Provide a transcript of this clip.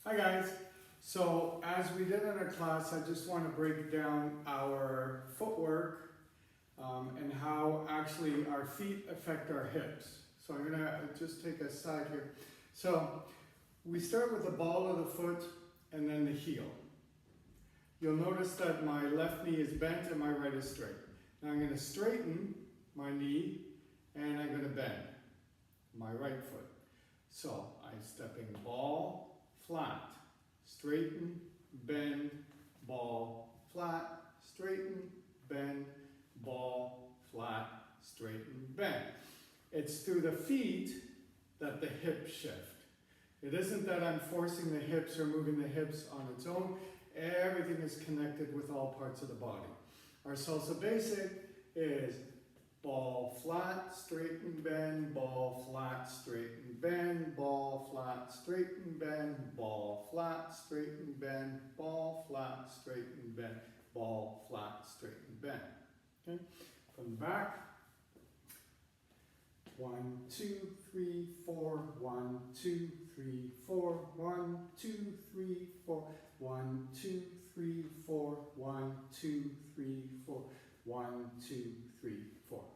Hi guys. So as we did in our class, I just want to break down our footwork and how actually our feet affect our hips. So I'm going to just take a side here. So we start with the ball of the foot and then the heel. You'll notice that my left knee is bent and my right is straight. Now I'm going to straighten my knee and I'm going to bend my right foot. So I'm stepping ball, flat, straighten, bend, ball, flat, straighten, bend, ball, flat, straighten, bend. It's through the feet that the hips shift. It isn't that I'm forcing the hips or moving the hips on its own. Everything is connected with all parts of the body. Our salsa basic is ball, flat, straighten, bend, ball, flat, straighten, bend, ball, flat, straighten, bend, ball, flat, straighten, bend, ball, flat, straighten, bend, ball, flat, straighten, bend. Okay? From the back. 1, 2, 3, 4, 1, 2, 3, 4, 1, 2, 3, 4, 1, 2, 3, 4, 1, 2, 3, 4, 1, 2, 3, 4.